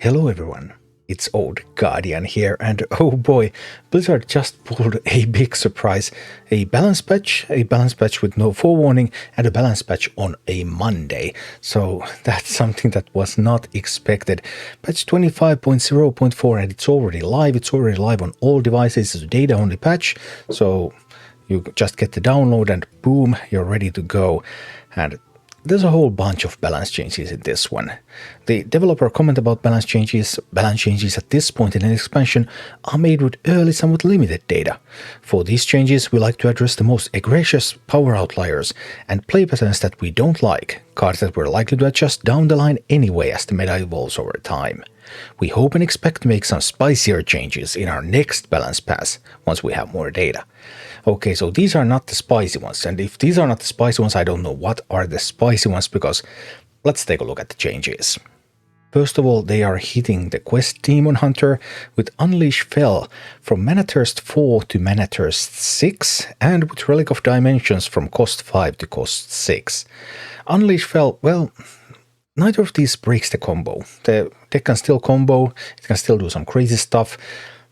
Hello everyone, it's Old Guardian here, and oh boy, Blizzard just pulled a big surprise. A balance patch with no forewarning, and a balance patch on a Monday. So that's something that was not expected. Patch 25.0.4 and it's already live on all devices. It's a data only patch, so you just get the download and boom, you're ready to go. And there's a whole bunch of balance changes in this one. The developer comment about balance changes at this point in an expansion are made with early, somewhat limited data. For these changes, we like to address the most egregious power outliers and play patterns that we don't like, cards that we're likely to adjust down the line anyway as the meta evolves over time. We hope and expect to make some spicier changes in our next balance pass once we have more data. Okay, so these are not the spicy ones, and if these are not the spicy ones, I don't know what are the spicy ones, because let's take a look at the changes. First of all, they are hitting the Quest Demon Hunter with Unleash Fel from Mana Thirst 4 to Mana Thirst 6, and with Relic of Dimensions from cost 5 to cost 6. Unleash Fel, well, neither of these breaks the combo. The deck can still combo, it can still do some crazy stuff.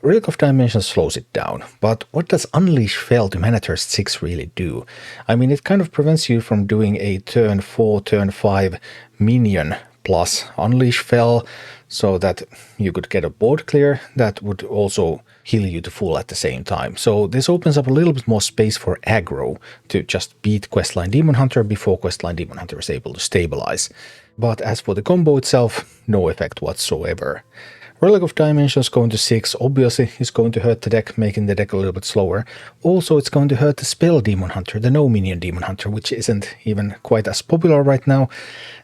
Relic of Dimensions slows it down, but what does Unleash Fel to Mana Thirst 6 really do? I mean, it kind of prevents you from doing a turn 4, turn 5 minion plus Unleash Fel, so that you could get a board clear that would also heal you to full at the same time. So this opens up a little bit more space for aggro to just beat Questline Demon Hunter before Questline Demon Hunter is able to stabilize. But as for the combo itself, no effect whatsoever. Relic of Dimensions going to 6 obviously is going to hurt the deck, making the deck a little bit slower. Also, it's going to hurt the Spell Demon Hunter, the no minion Demon Hunter, which isn't even quite as popular right now.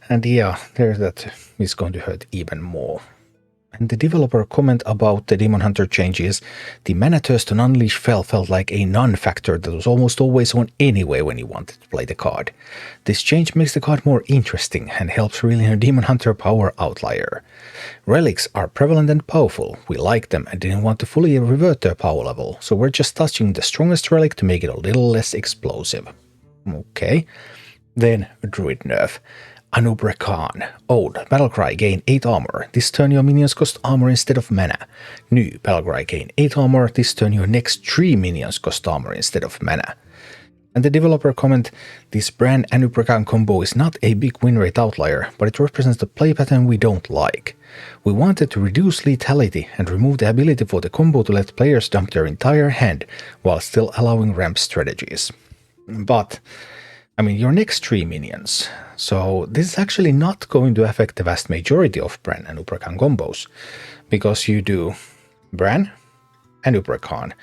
And yeah, that is going to hurt even more. And the developer comment about the Demon Hunter changes, the Mana Thirst on Unleash Fel felt like a non-factor that was almost always on anyway when you wanted to play the card. This change makes the card more interesting and helps reel in a Demon Hunter power outlier. Relics are prevalent and powerful, we like them and didn't want to fully revert their power level, so we're just touching the strongest relic to make it a little less explosive. Okay. Then Druid nerf. Anub'aran. Old Battlecry gain 8 armor. This turn your minions cost armor instead of mana. New Battlecry gain 8 armor. This turn your next 3 minions cost armor instead of mana. And the developer comment, this brand Anub'aran combo is not a big win rate outlier, but it represents the play pattern we don't like. We wanted to reduce lethality and remove the ability for the combo to let players dump their entire hand while still allowing ramp strategies. But I mean, your next 3 minions. So this is actually not going to affect the vast majority of Bran and Anub'aran combos, because you do Bran, Anub'aran,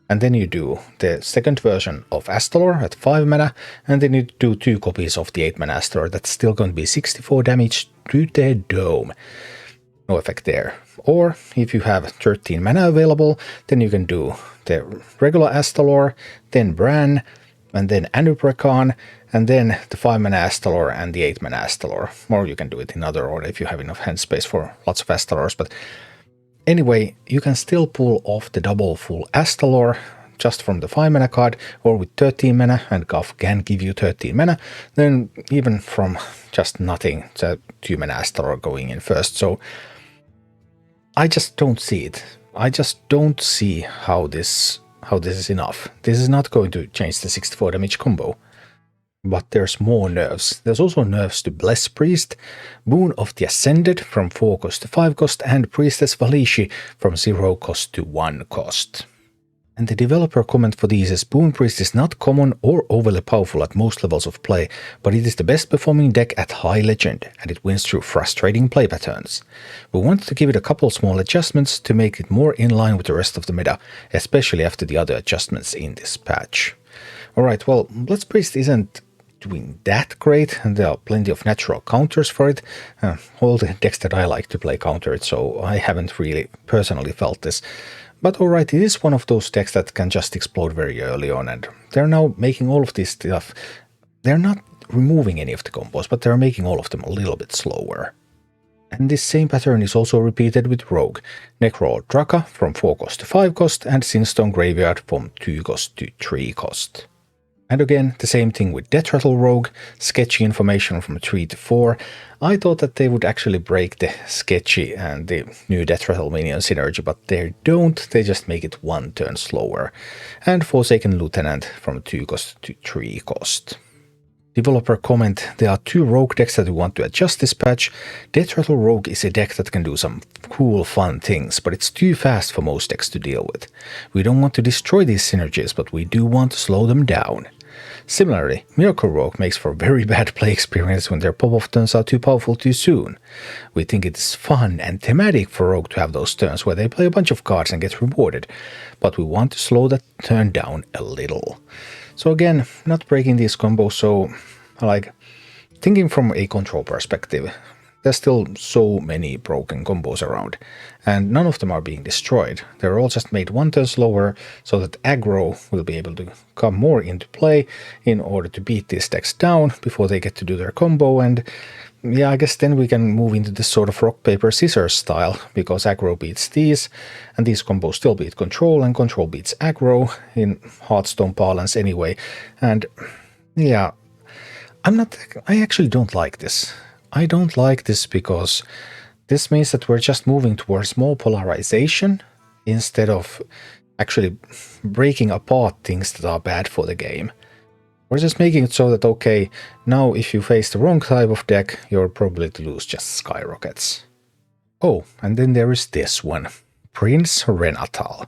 and then you do the second version of Astalor at 5 mana, and then you do 2 copies of the 8 mana Astalor. That's still going to be 64 damage to the dome. No effect there. Or if you have 13 mana available, then you can do the regular Astalor, then Bran, and then Anub'aran, and then the 5 mana Astalor and the 8 mana Astalor. Or you can do it in other order if you have enough hand space for lots of Astalors. But anyway, you can still pull off the double full Astalor just from the 5 mana card, or with 13 mana, and Guff can give you 13 mana, then even from just nothing, the 2 mana Astalor going in first. So I just don't see it. I just don't see how this is enough. This is not going to change the 64 damage combo. But there's more nerfs. There's also nerfs to Bless Priest, Boon of the Ascended from 4 cost to 5 cost, and Priestess Valishi from 0 cost to 1 cost. And the developer comment for these is Boon Priest is not common or overly powerful at most levels of play, but it is the best performing deck at high legend, and it wins through frustrating play patterns. We wanted to give it a couple small adjustments to make it more in line with the rest of the meta, especially after the other adjustments in this patch. Alright, well, Bless Priest isn't doing that great, and there are plenty of natural counters for it. All the decks that I like to play counter it, so I haven't really personally felt this. But alright, it is one of those decks that can just explode very early on, and they're now making all of this stuff. They're not removing any of the combos, but they're making all of them a little bit slower. And this same pattern is also repeated with Rogue, Necro Draka from 4 cost to 5 cost, and Sinstone Graveyard from 2 cost to 3 cost. And again, the same thing with Death Rattle Rogue, sketchy information from 3 to 4. I thought that they would actually break the sketchy and the new Death Rattle minion synergy, but they don't, they just make it 1 turn slower. And Forsaken Lieutenant from 2 cost to 3 cost. Developer comment, there are 2 rogue decks that we want to adjust this patch. Death Rattle Rogue is a deck that can do some cool fun things, but it's too fast for most decks to deal with. We don't want to destroy these synergies, but we do want to slow them down. Similarly, Miracle Rogue makes for a very bad play experience when their pop-off turns are too powerful too soon. We think it is fun and thematic for Rogue to have those turns where they play a bunch of cards and get rewarded, but we want to slow that turn down a little. So again, not breaking these combos, so like thinking from a control perspective, there's still so many broken combos around, and none of them are being destroyed. They're all just made 1 turn slower so that aggro will be able to come more into play in order to beat these decks down before they get to do their combo. And yeah, I guess then we can move into this sort of rock, paper, scissors style, because aggro beats these, and these combos still beat control, and control beats aggro in Hearthstone parlance anyway. And yeah, I actually don't like this. I don't like this because this means that we're just moving towards more polarization instead of actually breaking apart things that are bad for the game. We're just making it so that, okay, now if you face the wrong type of deck, your probability to lose just skyrockets. Oh, and then there is this one. Prince Renathal.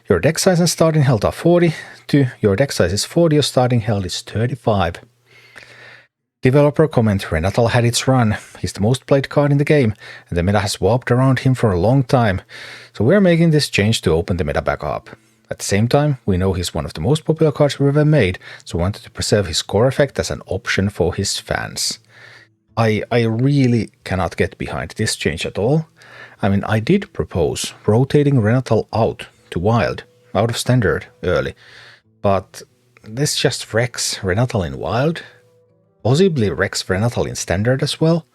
Your deck size and starting health are 40, to your deck size is 40, your starting health is 35. Developer comment, Renathal had its run. He's the most played card in the game, and the meta has warped around him for a long time. So we're making this change to open the meta back up. At the same time, we know he's one of the most popular cards we've ever made, so we wanted to preserve his core effect as an option for his fans. I really cannot get behind this change at all. I mean, I did propose rotating Renathal out to Wild, out of Standard early, but this just wrecks Renathal in Wild. Possibly wrecks Renathal in Standard as well.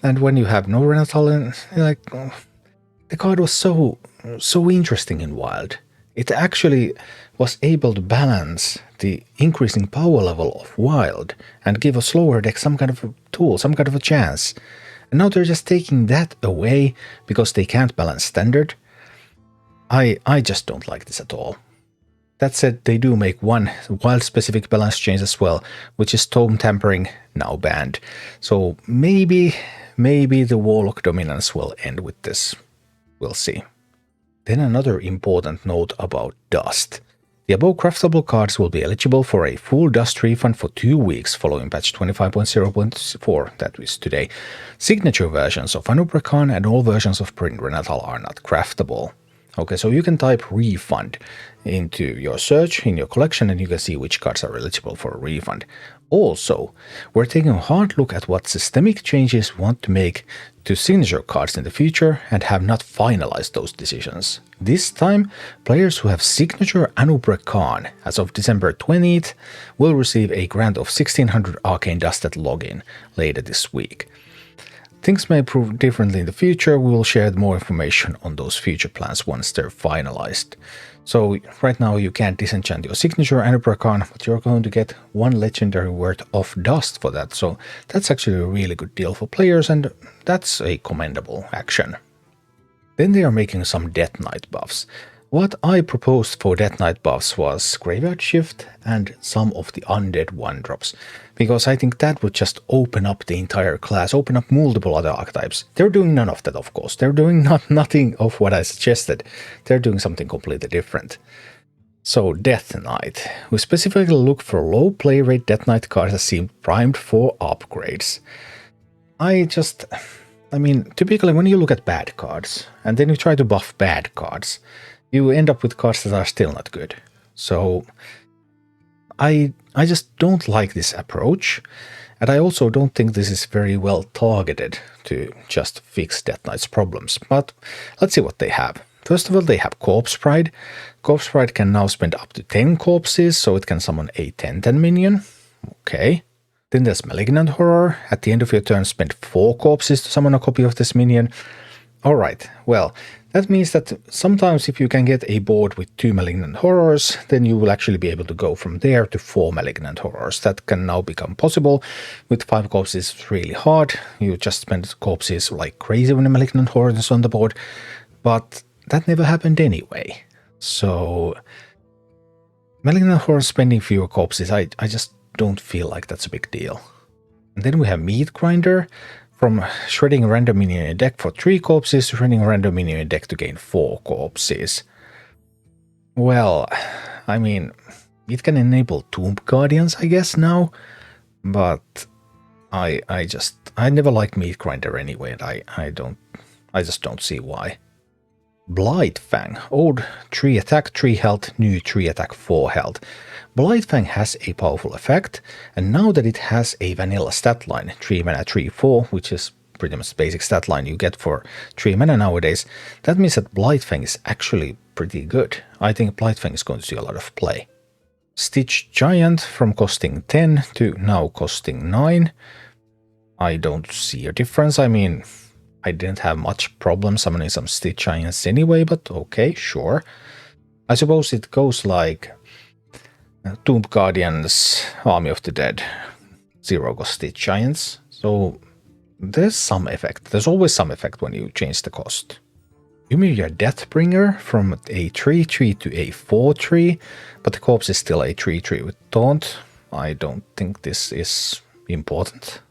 And when you have no Renathal in, like, the card was so interesting in Wild. It actually was able to balance the increasing power level of Wild and give a slower deck some kind of a tool, some kind of a chance. And now they're just taking that away because they can't balance Standard. I just don't like this at all. That said, they do make one Wild-specific balance change as well, which is Tome Tampering, now banned. So maybe the Warlock dominance will end with this. We'll see. Then another important note about Dust. The above craftable cards will be eligible for a full Dust refund for 2 weeks following patch 25.0.4, that is today. Signature versions of Anubra Khan and all versions of Prince Renathal are not craftable. Okay, so you can type refund into your search in your collection and you can see which cards are eligible for a refund. Also, we're taking a hard look at what systemic changes we want to make to signature cards in the future and have not finalized those decisions. This time, players who have signature Anubra Khan as of December 20th will receive a grant of 1600 Arcane Dust at login later this week. Things may prove differently in the future. We will share more information on those future plans once they're finalized. So right now you can't disenchant your signature Anubra Khan, but you're going to get 1 legendary worth of dust for that. So that's actually a really good deal for players, and that's a commendable action. Then they are making some Death Knight buffs. What I proposed for Death Knight buffs was Graveyard Shift and some of the Undead 1-drops, because I think that would just open up the entire class, open up multiple other archetypes. They're doing none of that, of course. They're doing nothing of what I suggested. They're doing something completely different. So Death Knight. We specifically look for low play rate Death Knight cards that seem primed for upgrades. I mean, typically when you look at bad cards, and then you try to buff bad cards, you end up with cards that are still not good. So I just don't like this approach, and I also don't think this is very well targeted to just fix Death Knight's problems. But let's see what they have. First of all, they have Corpse Pride. Corpse Pride can now spend up to 10 corpses, so it can summon a 10/10 minion. Okay. Then there's Malignant Horror. At the end of your turn, spend 4 corpses to summon a copy of this minion. Alright, well, that means that sometimes if you can get a board with 2 Malignant Horrors, then you will actually be able to go from there to 4 Malignant Horrors. That can now become possible. With 5 corpses, it's really hard. You just spend corpses like crazy when a Malignant Horror is on the board. But that never happened anyway. So, Malignant Horror spending fewer corpses, I just don't feel like that's a big deal. And then we have Meat Grinder. From shredding a random minion in a deck for 3 corpses to shredding a random minion in a deck to gain 4 corpses. Well, I mean, it can enable Tomb Guardians, I guess, now. But I never liked Meat Grinder anyway, and I just don't see why. Blightfang, old 3 attack, 3 health, new 3 attack, 4 health. Blightfang has a powerful effect, and now that it has a vanilla stat line, 3 mana 3/4, which is pretty much the basic stat line you get for 3 mana nowadays, that means that Blightfang is actually pretty good. I think Blightfang is going to see a lot of play. Stitch Giant from costing 10 to now costing 9. I don't see a difference. I mean, I didn't have much problem summoning some Stitch Giants anyway, but okay, sure. I suppose it goes like Tomb Guardians, Army of the Dead, 0 cost Stitch Giants. So there's some effect. There's always some effect when you change the cost. Ymir Deathbringer from a 3/3 to a 4/3, but the corpse is still a 3/3 with Taunt. I don't think this is important.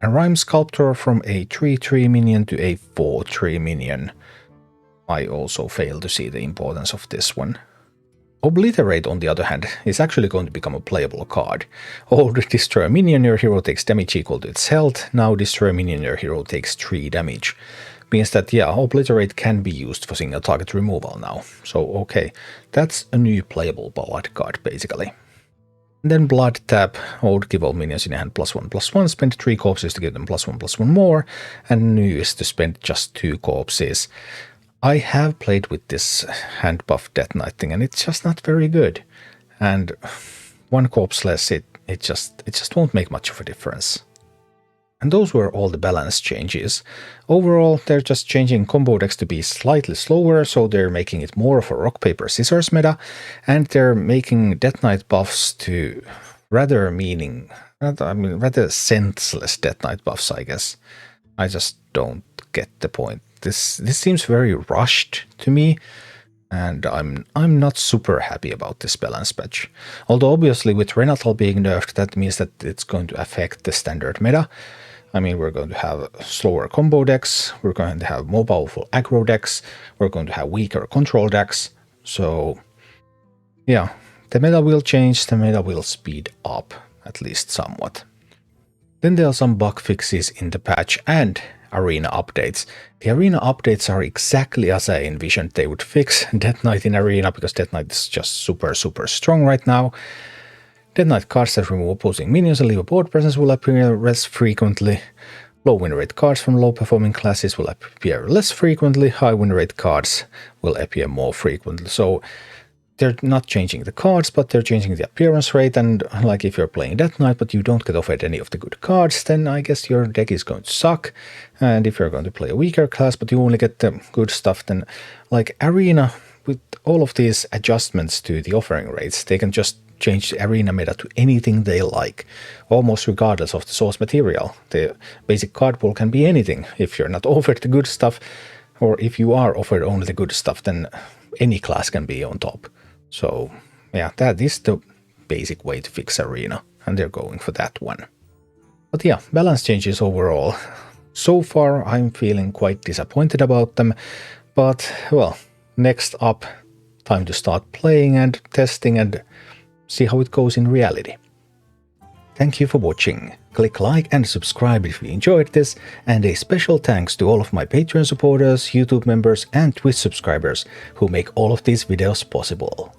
And Rhyme Sculptor from a 3/3 minion to a 4/3 minion. I also fail to see the importance of this one. Obliterate, on the other hand, is actually going to become a playable card. Old destroy a minion, your hero takes damage equal to its health. Now destroy a minion, your hero takes 3 damage. Means that, yeah, Obliterate can be used for single target removal now. So, okay, that's a new playable ballad card, basically. And then Blood Tap, old give all minions in hand +1/+1, spend 3 corpses to give them +1/+1 more, and new is to spend just 2 corpses. I have played with this hand buff Death Knight thing, and it's just not very good. And 1 corpse less, it just won't make much of a difference. And those were all the balance changes. Overall, they're just changing combo decks to be slightly slower, so they're making it more of a rock, paper, scissors meta, and they're making Death Knight buffs to rather senseless Death Knight buffs, I guess. I just don't get the point. This seems very rushed to me, and I'm not super happy about this balance patch. Although obviously with Renathal being nerfed, that means that it's going to affect the standard meta. I mean, we're going to have slower combo decks, we're going to have more powerful aggro decks, we're going to have weaker control decks. So yeah, the meta will change, the meta will speed up, at least somewhat. Then there are some bug fixes in the patch and arena updates. The arena updates are exactly as I envisioned they would fix Death Knight in arena, because Death Knight is just super strong right now. Death Knight cards that remove opposing minions and leave a board presence will appear less frequently. Low win rate cards from low performing classes will appear less frequently. High win rate cards will appear more frequently. So they're not changing the cards, but they're changing the appearance rate. And like if you're playing Death Knight but you don't get offered any of the good cards, then I guess your deck is going to suck. And if you're going to play a weaker class but you only get the good stuff, then like arena, with all of these adjustments to the offering rates, they can just change the arena meta to anything they like, almost regardless of the source material. The basic card pool can be anything. If you're not offered the good stuff, or if you are offered only the good stuff, then any class can be on top. So yeah, that is the basic way to fix arena, and they're going for that one. But yeah, balance changes overall. So far I'm feeling quite disappointed about them, but well, next up, time to start playing and testing and see how it goes in reality. Thank you for watching. Click like and subscribe if you enjoyed this, and a special thanks to all of my Patreon supporters, YouTube members and Twitch subscribers who make all of these videos possible.